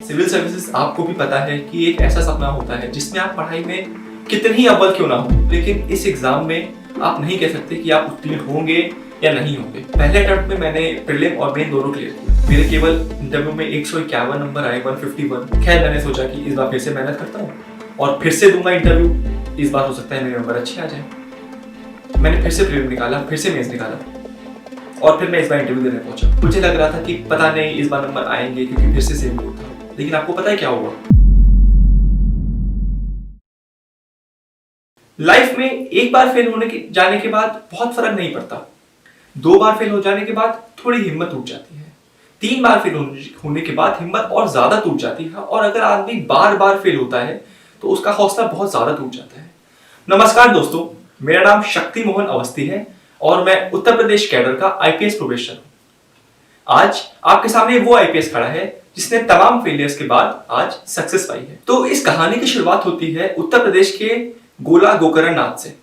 Civil services आपको भी पता है कि एक ऐसा सपना होता है जिसमें आप पढ़ाई में कितने ही अव्वल क्यों ना हो, लेकिन इस एग्जाम में आप नहीं कह सकते कि आप उत्तीर्ण होंगे या नहीं होंगे। पहले अटेम्प्ट में मैंने प्रीलिम और मेन दोनों क्लियर किया। मेरे केवल इंटरव्यू में 151 नंबर आए, 151। खैर, मैंने सोचा कि इस बार फिर से मेहनत करता हूँ और फिर से दूंगा इंटरव्यू। इस बार हो सकता है मेरे नंबर अच्छे आ जाए। मैंने फिर से प्रीलिम निकाला, फिर से मेंस निकाला और फिर मैं इस बार इंटरव्यू देने पहुंचा। मुझे लग रहा था कि पता नहीं इस बार नंबर आएंगे क्योंकि फिर से सेम बोर्ड था। लेकिन आपको पता है क्या हुआ? लाइफ में एक बार फेल होने के जाने के बाद बहुत फर्क नहीं पड़ता। 2 बार फेल हो जाने के बाद थोड़ी हिम्मत टूट जाती है। 3 बार फेल होने के बाद हिम्मत और ज्यादा टूट जाती है। और अगर आदमी बार बार फेल होता है तो उसका हौसला बहुत ज्यादा टूट जाता है। नमस्कार दोस्तों, मेरा नाम शक्ति मोहन अवस्थी है और मैं उत्तर प्रदेश कैडर का आईपीएस प्रोबेशनर हूं। आज आपके सामने वो आईपीएस खड़ा है जिसने तमाम फेलियर्स के बाद आज सक्सेस पाई है। तो इस कहानी की शुरुआत होती है उत्तर प्रदेश के गोला गोकर्ण नाथ से।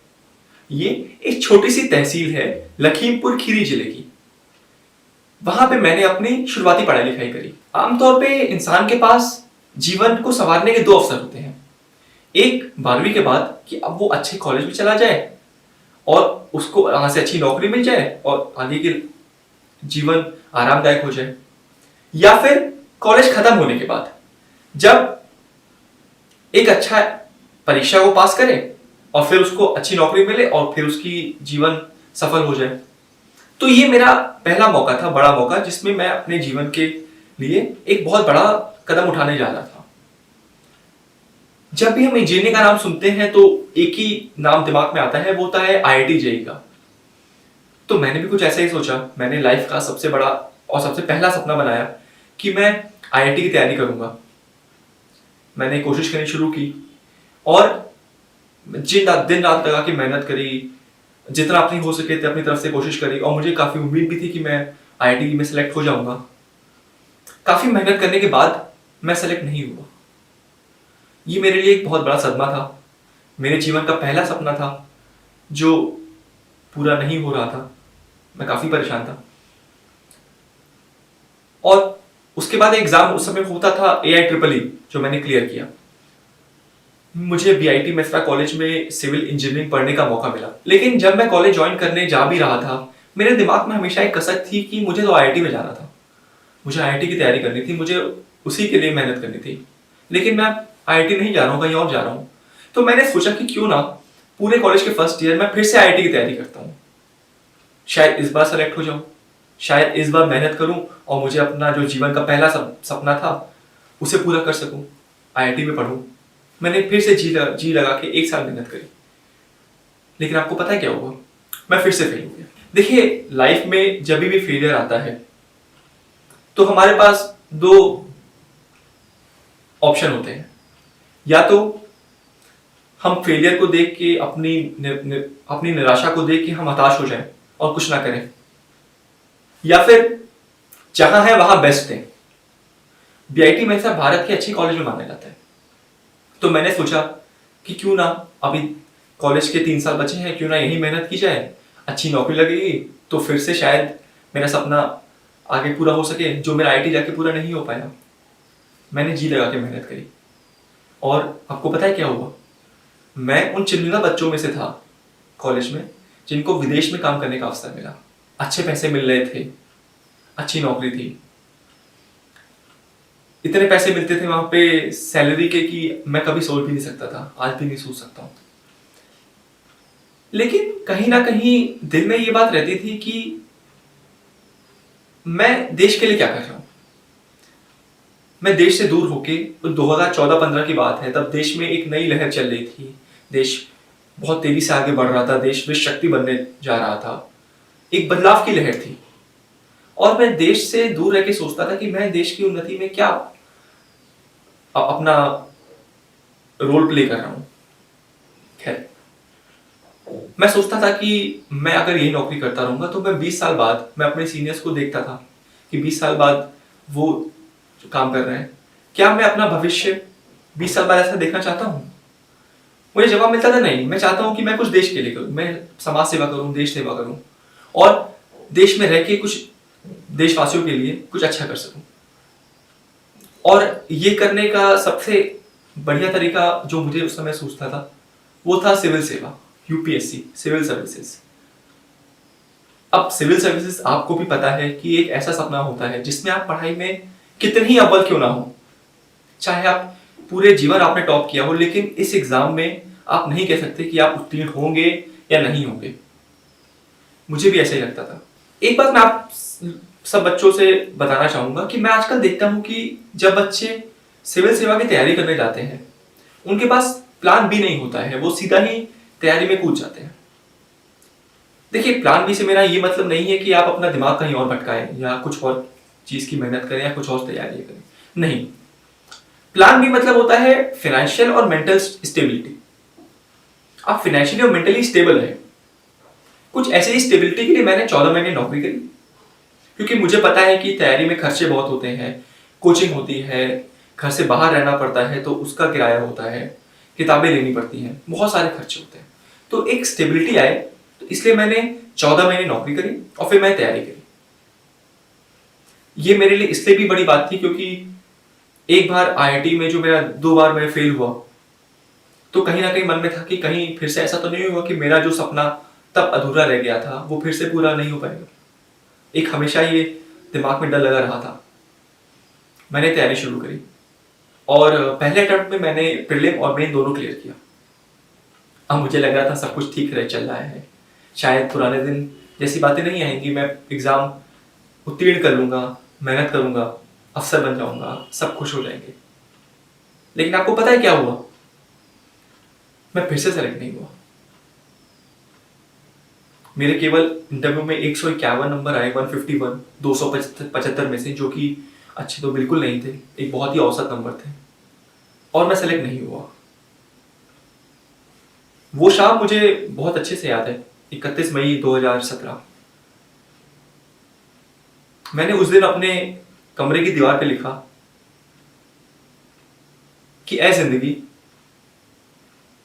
ये एक छोटी सी तहसील है लखीमपुर खीरी जिले की। वहां पे मैंने अपनी शुरुआती पढ़ाई लिखाई करी। आमतौर पे इंसान के पास जीवन को संवारने के 2 अवसर होते हैं। एक 12वीं के बाद कि अब वो अच्छे कॉलेज में चला जाए और उसको वहां से अच्छी नौकरी मिल जाए और आगे के जीवन आरामदायक हो जाए, या फिर कॉलेज खत्म होने के बाद जब एक अच्छा परीक्षा को पास करे और फिर उसको अच्छी नौकरी मिले और फिर उसकी जीवन सफल हो जाए। तो ये मेरा पहला मौका था, बड़ा मौका, जिसमें मैं अपने जीवन के लिए एक बहुत बड़ा कदम उठाने जा रहा था। जब भी हम इंजीनियरिंग का नाम सुनते हैं तो एक ही नाम दिमाग में आता है, वो होता है आईआईटी जेईई का। तो मैंने भी कुछ ऐसा ही सोचा। मैंने लाइफ का सबसे बड़ा और सबसे पहला सपना बनाया कि मैं आईआईटी की तैयारी करूंगा। मैंने कोशिश करनी शुरू की और दिन रात लगा के मेहनत करी, जितना अपनी हो सके थे अपनी तरफ से कोशिश करी और मुझे काफी उम्मीद भी थी कि मैं आईआईटी में सेलेक्ट हो जाऊंगा। काफी मेहनत करने के बाद मैं सेलेक्ट नहीं हुआ। ये मेरे लिए एक बहुत बड़ा सदमा था। मेरे जीवन का पहला सपना था जो पूरा नहीं हो रहा था। मैं काफी परेशान था। और उसके बाद एग्जाम उस समय होता था AIEEE, जो मैंने क्लियर किया। मुझे बीआईटी मेसरा कॉलेज में सिविल इंजीनियरिंग पढ़ने का मौका मिला। लेकिन जब मैं कॉलेज ज्वाइन करने जा भी रहा था, मेरे दिमाग में हमेशा एक कसक थी कि मुझे तो आईआईटी में जाना था, मुझे आईआईटी की तैयारी करनी थी, मुझे उसी के लिए मेहनत करनी थी। लेकिन मैं आईआईटी नहीं जा रहा हूँ, कहीं और जा रहा हूँ। तो मैंने सोचा कि क्यों ना पूरे कॉलेज के फर्स्ट ईयर में फिर से आईआईटी की तैयारी करता हूँ। शायद इस बार सेलेक्ट हो जाऊं, शायद इस बार मेहनत करूं और मुझे अपना जो जीवन का पहला सपना था उसे पूरा कर सकूं, आईआईटी में पढूं। मैंने फिर से जी लगा के 1 साल मेहनत करी। लेकिन आपको पता है क्या हुआ? मैं फिर से फेल हो गया। देखिए, लाइफ में जब भी फेलियर आता है तो हमारे पास 2 ऑप्शन होते हैं। या तो हम फेलियर को देख के अपनी निराशा को देख के हम हताश हो जाएं और कुछ ना करें, या फिर जहां है वहां बेस्ट है। बीआईटी में भारत के अच्छे कॉलेज में माना जाता है। तो मैंने सोचा कि क्यों ना अभी कॉलेज के 3 साल बचे हैं, क्यों ना यही मेहनत की जाए, अच्छी नौकरी लगेगी तो फिर से शायद मेरा सपना आगे पूरा हो सके जो मेरा आईआईटी जाके पूरा नहीं हो पाया। मैंने जी लगा के मेहनत करी और आपको पता है क्या हुआ? मैं उन चुनिंदा बच्चों में से था कॉलेज में जिनको विदेश में काम करने का अवसर मिला। अच्छे पैसे मिल रहे थे, अच्छी नौकरी थी, इतने पैसे मिलते थे वहां पे सैलरी के कि मैं कभी सोच भी नहीं सकता था, आज भी नहीं सोच सकता हूं। लेकिन कहीं ना कहीं दिल में ये बात रहती थी कि मैं देश के लिए क्या कर रहा हूं। मैं देश से दूर होके, 2014-15 की बात है, तब देश में एक नई लहर चल रही थी। देश बहुत तेजी से आगे बढ़ रहा था, देश विश्व शक्ति बनने जा रहा था, एक बदलाव की लहर थी। और मैं देश से दूर रह के सोचता था कि मैं देश की उन्नति में क्या अपना रोल प्ले कर रहा हूं। खैर, मैं सोचता था कि मैं अगर यही नौकरी करता रहूंगा तो मैं 20 साल बाद, मैं अपने सीनियर्स को देखता था कि 20 साल बाद वो जो काम कर रहे हैं, क्या मैं अपना भविष्य 20 साल बाद ऐसा देखना चाहता हूं? मुझे जवाब मिलता था नहीं। मैं चाहता हूं कि मैं कुछ देश के लिए करूं, मैं समाज सेवा करूं, देश सेवा करूं और देश में रह के कुछ देशवासियों के लिए कुछ अच्छा कर सकूं। और ये करने का सबसे बढ़िया तरीका जो मुझे उस समय सूझता था वो था सिविल सेवा, यूपीएससी, सिविल सर्विसेज। अब सिविल सर्विसेज आपको भी पता है कि एक ऐसा सपना होता है जिसमें आप पढ़ाई में कितने ही अव्वल क्यों ना हो, चाहे आप पूरे जीवन आपने टॉप किया हो, लेकिन इस एग्जाम में आप नहीं कह सकते कि आप उत्तीर्ण होंगे या नहीं होंगे। मुझे भी ऐसा ही लगता था। एक बात मैं आप सब बच्चों से बताना चाहूंगा कि मैं आजकल देखता हूं कि जब बच्चे सिविल सेवा की तैयारी करने जाते हैं उनके पास प्लान बी नहीं होता है, वो सीधा ही तैयारी में कूद जाते हैं। देखिए, प्लान बी से मेरा ये मतलब नहीं है कि आप अपना दिमाग कहीं और भटकाएं या कुछ और चीज की मेहनत करें या कुछ और तैयारी करें, नहीं। प्लान बी मतलब होता है फाइनेंशियल और मेंटल स्टेबिलिटी। आप फाइनेंशियली और मेंटली स्टेबल रहे। कुछ ऐसे ही स्टेबिलिटी के लिए मैंने 14 महीने नौकरी करी, क्योंकि मुझे पता है कि तैयारी में खर्चे बहुत होते हैं, कोचिंग होती है, घर से बाहर रहना पड़ता है तो उसका किराया होता है, किताबें लेनी पड़ती हैं, बहुत सारे खर्चे होते हैं। तो एक स्टेबिलिटी आए तो इसलिए मैंने 14 महीने नौकरी करी और फिर मैंने तैयारी करी। ये मेरे लिए इसलिए भी बड़ी बात थी क्योंकि एक बार आईआईटी में जो मेरा 2 बार मैं फेल हुआ, तो कहीं ना कहीं मन में था कि कहीं फिर से ऐसा तो नहीं हुआ कि मेरा जो सपना तब अधूरा रह गया था वो फिर से पूरा नहीं हो पाएगा। एक हमेशा ये दिमाग में डर लगा रहा था। मैंने तैयारी शुरू करी और पहले अटेम्प्ट में मैंने प्रीलिम और मेन दोनों क्लियर किया। अब मुझे लग रहा था सब कुछ ठीक रह चल रहा है, शायद पुराने दिन जैसी बातें नहीं आएंगी, मैं एग्जाम उत्तीर्ण कर लूंगा, मेहनत करूंगा, अफसर बन जाऊंगा, सब खुश हो जाएंगे। लेकिन आपको पता है क्या हुआ? मैं फिर से सेलेक्ट नहीं हुआ। मेरे केवल इंटरव्यू में 151 नंबर आए, 151 275 में से, जो कि अच्छे तो बिल्कुल नहीं थे, एक बहुत ही औसत नंबर थे, और मैं सेलेक्ट नहीं हुआ। वो शाम मुझे बहुत अच्छे से याद है, 31 मई 2017। मैंने उस दिन अपने कमरे की दीवार पे लिखा कि ऐ जिंदगी,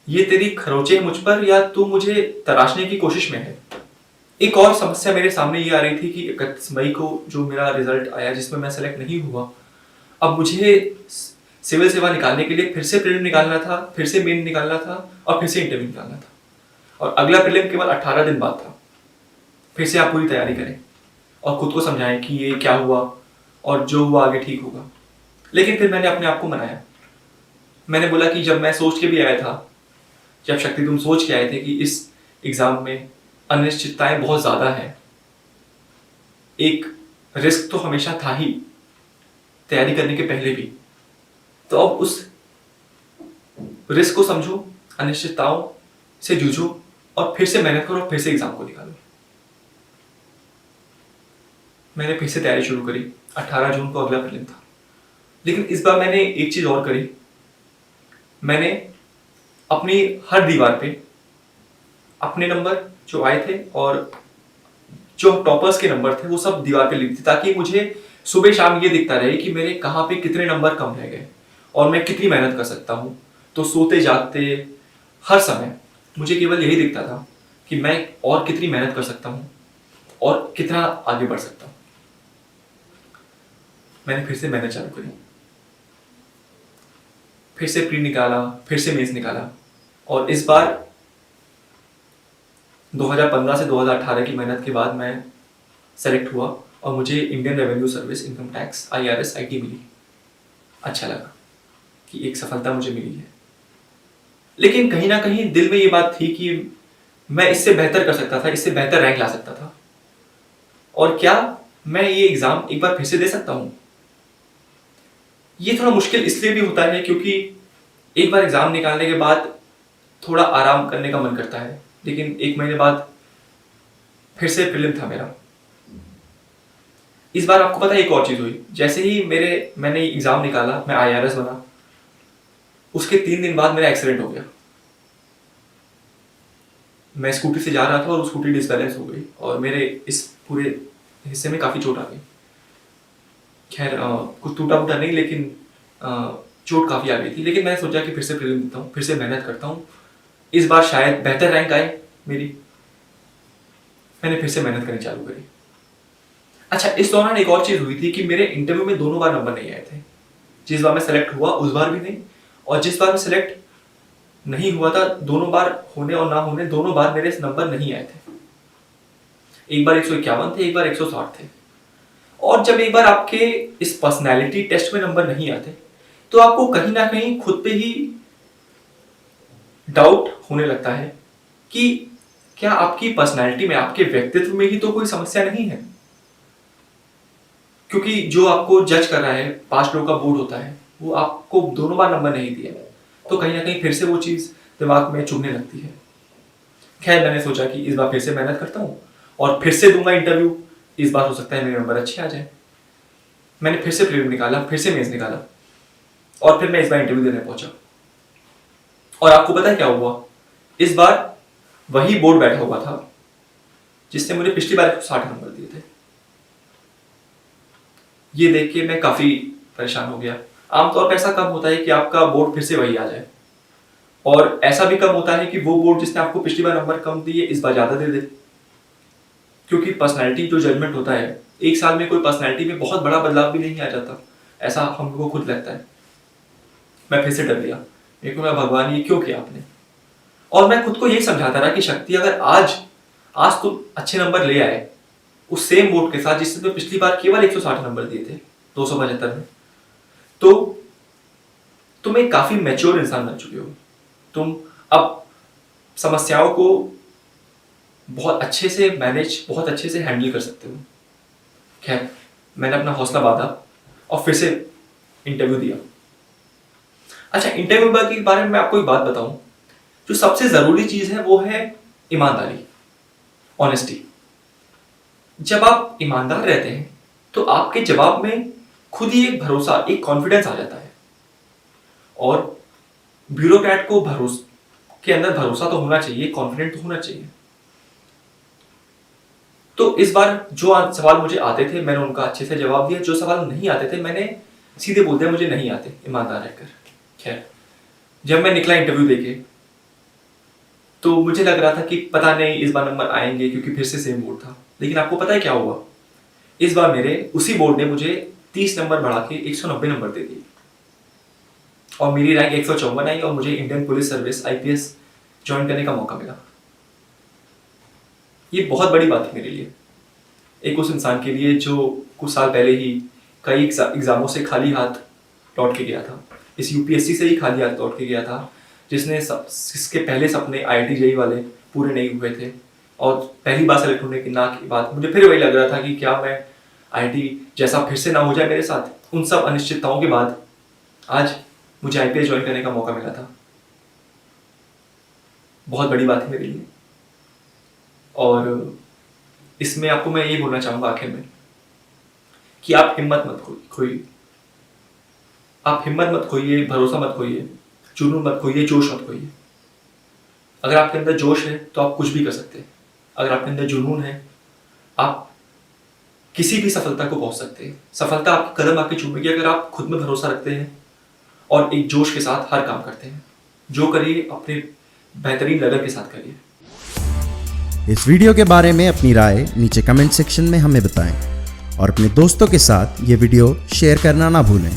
ये तेरी खरोंचे मुझ पर या तू मुझे तराशने की कोशिश में है। एक और समस्या मेरे सामने ये आ रही थी कि 31 मई को जो मेरा रिजल्ट आया जिसमें मैं सेलेक्ट नहीं हुआ, अब मुझे सिविल सेवा निकालने के लिए फिर से प्रीलिम निकालना था, फिर से मेन निकालना था और फिर से इंटरव्यू निकालना था, और अगला प्रीलिम केवल 18 दिन बाद था। फिर से आप पूरी तैयारी करें और खुद को समझाएं कि ये क्या हुआ और जो हुआ आगे ठीक होगा। लेकिन फिर मैंने अपने आप को मनाया। मैंने बोला कि जब मैं सोच के भी आया था, जब शक्ति तुम सोच के आए थे कि इस एग्जाम में अनिश्चितताएं बहुत ज्यादा है, एक रिस्क तो हमेशा था ही तैयारी करने के पहले भी, तो अब उस रिस्क को समझो, अनिश्चितताओं से जूझो और फिर से मेहनत करो, फिर से एग्जाम को निकालो। मैंने फिर से तैयारी शुरू करी। 18 जून को अगला प्रीलिम था, लेकिन इस बार मैंने एक चीज और करी। मैंने अपनी हर दीवार पे अपने नंबर जो आए थे और जो टॉपर्स के नंबर थे वो सब दीवार पे लिख दी, ताकि मुझे सुबह शाम ये दिखता रहे कि मेरे कहाँ पे कितने नंबर कम रह गए और मैं कितनी मेहनत कर सकता हूँ। तो सोते जागते हर समय मुझे केवल यही दिखता था कि मैं और कितनी मेहनत कर सकता हूँ और कितना आगे बढ़ सकता हूँ। मैंने फिर से मेहनत चालू करी, फिर से प्री निकाला, फिर से मेंस निकाला, और इस बार 2015 से 2018 की मेहनत के बाद मैं सेलेक्ट हुआ और मुझे Indian revenue service, income tax, IRS, IT मिली। अच्छा लगा कि एक सफलता मुझे मिली है, लेकिन कहीं ना कहीं दिल में ये बात थी कि मैं इससे बेहतर कर सकता था, इससे बेहतर रैंक ला सकता था, और क्या मैं ये एग्जाम एक बार फिर से दे सकता हूँ? ये थोड़ा मुश्किल इसलिए भी होता है क्योंकि एक बार एग्जाम निकालने के बाद थोड़ा आराम करने का मन करता है, लेकिन 1 महीने बाद फिर से प्रीलिम था मेरा। इस बार आपको पता है एक और चीज हुई। जैसे ही मैंने एग्जाम निकाला, मैं IRS बना, उसके 3 दिन बाद मेरा एक्सीडेंट हो गया। मैं स्कूटी से जा रहा था और स्कूटी डिसबैलेंस हो गई और मेरे इस पूरे हिस्से में काफी चोट आ गई। खैर कुछ टूटा फूटा नहीं, लेकिन चोट काफी आ गई थी। लेकिन मैंने सोचा कि फिर से प्रीलिम देता हूँ, फिर से मेहनत करता हूँ, इस बार शायद बेहतर रैंक आए मेरी। मैंने फिर से मेहनत करनी चालू करी। अच्छा, इस दौरान एक और चीज हुई थी कि मेरे इंटरव्यू में दोनों बार नंबर नहीं आए थे। जिस बार मैं सेलेक्ट हुआ उस बार भी नहीं, और जिस बार मैं सेलेक्ट नहीं हुआ था, दोनों बार होने और ना होने दोनों बार मेरे नंबर नहीं आए थे। एक बार 151 थे, एक बार 160 थे। और जब एक बार आपके इस पर्सनैलिटी टेस्ट में नंबर नहीं आते तो आपको कहीं ना कहीं खुद पे ही डाउट होने लगता है कि क्या आपकी पर्सनैलिटी में, आपके व्यक्तित्व में ही तो कोई समस्या नहीं है। क्योंकि जो आपको जज कर रहा है, 5 लोगों का बोर्ड होता है, वो आपको दोनों बार नंबर नहीं दिए, तो कहीं ना कहीं फिर से वो चीज दिमाग में चुभने लगती है। खैर, मैंने सोचा कि इस बार फिर से मेहनत करता हूँ और फिर से दूंगा इंटरव्यू। इस बार हो सकता है मेरे नंबर अच्छे आ जाए। मैंने फिर से प्रीलिम निकाला, फिर से मेंस निकाला, और फिर मैं इस बार इंटरव्यू देने पहुंचा। और आपको पता है क्या हुआ? इस बार वही बोर्ड बैठा हुआ था जिसने मुझे पिछली बार 160 नंबर दिए थे। ये देख के मैं काफी परेशान हो गया। आमतौर पर ऐसा कम होता है कि आपका बोर्ड फिर से वही आ जाए, और ऐसा भी कम होता है कि वो बोर्ड जिसने आपको पिछली बार नंबर कम दिए इस बार ज्यादा दे दे। क्योंकि पर्सनैलिटी जो जजमेंट होता है, एक साल में कोई पर्सनैलिटी में बहुत बड़ा बदलाव भी नहीं आ जाता, ऐसा हमको खुद लगता है। मैं फिर से डर गया। मेरे को लगा, भगवान ये क्यों किया आपने? और मैं खुद को यही समझाता रहा कि शक्ति, अगर आज तुम अच्छे नंबर ले आए उस सेम बोर्ड के साथ जिससे तुम पिछली बार केवल 160 नंबर दिए थे 275 में, तो तुम एक काफी मैच्योर इंसान बन चुके हो। तुम अब समस्याओं को बहुत अच्छे से मैनेज, बहुत अच्छे से हैंडल कर सकते हो। खैर, मैंने अपना हौसला बांधा और फिर से इंटरव्यू दिया। अच्छा, इंटरव्यू के बारे में मैं आपको एक बात बताऊं, जो सबसे जरूरी चीज है वो है ईमानदारी, ऑनेस्टी। जब आप ईमानदार रहते हैं तो आपके जवाब में खुद ही एक भरोसा, एक कॉन्फिडेंस आ जाता है। और ब्यूरोक्रेट को के अंदर भरोसा तो होना चाहिए, कॉन्फिडेंट तो होना चाहिए। तो इस बार जो सवाल मुझे आते थे मैंने उनका अच्छे से जवाब दिया, जो सवाल नहीं आते थे मैंने सीधे बोल दिया मुझे नहीं आते, ईमानदार रहकर। खैर, जब मैं निकला इंटरव्यू देके तो मुझे लग रहा था कि पता नहीं इस बार नंबर आएंगे, क्योंकि फिर से सेम बोर्ड था। लेकिन आपको पता है क्या हुआ? इस बार मेरे उसी बोर्ड ने मुझे 30 नंबर बढ़ा के 190 नंबर दे दिए, और मेरी रैंक 154 आई और मुझे Indian police service IPS join करने का मौका मिला। ये बहुत बड़ी बात थी मेरे लिए, एक उस इंसान के लिए जो कुछ साल पहले ही कई एग्जामों से खाली हाथ लौट के गया था। इस UPSC से ही खाली हाथ लौट के गया था, जिसके पहले सपने IIT JEE वाले पूरे नहीं हुए थे, और पहली बार सेलेक्ट होने की बाद मुझे फिर वही लग रहा था कि क्या मैं IIT जैसा फिर से ना हो जाए मेरे साथ। उन सब अनिश्चितताओं के बाद आज मुझे IPS ज्वाइन करने का मौका मिला था। बहुत बड़ी बात है मेरे लिए। और इसमें आपको मैं ये बोलना चाहूंगा आखिर में कि आप हिम्मत मत खोइए। आप हिम्मत मत खोइए, भरोसा मत खोइए, जुनून मत खोइए, जोश मत खोइए। अगर आपके अंदर जोश है तो आप कुछ भी कर सकते हैं। अगर आपके अंदर जुनून है, आप किसी भी सफलता को पहुंच सकते हैं। सफलता आपके कदम आके चूमेगी अगर आप खुद में भरोसा रखते हैं और एक जोश के साथ हर काम करते हैं। जो करिए अपने बेहतरीन लगन के साथ करिए। इस वीडियो के बारे में अपनी राय नीचे कमेंट सेक्शन में हमें बताएं और अपने दोस्तों के साथ ये वीडियो शेयर करना ना भूलें।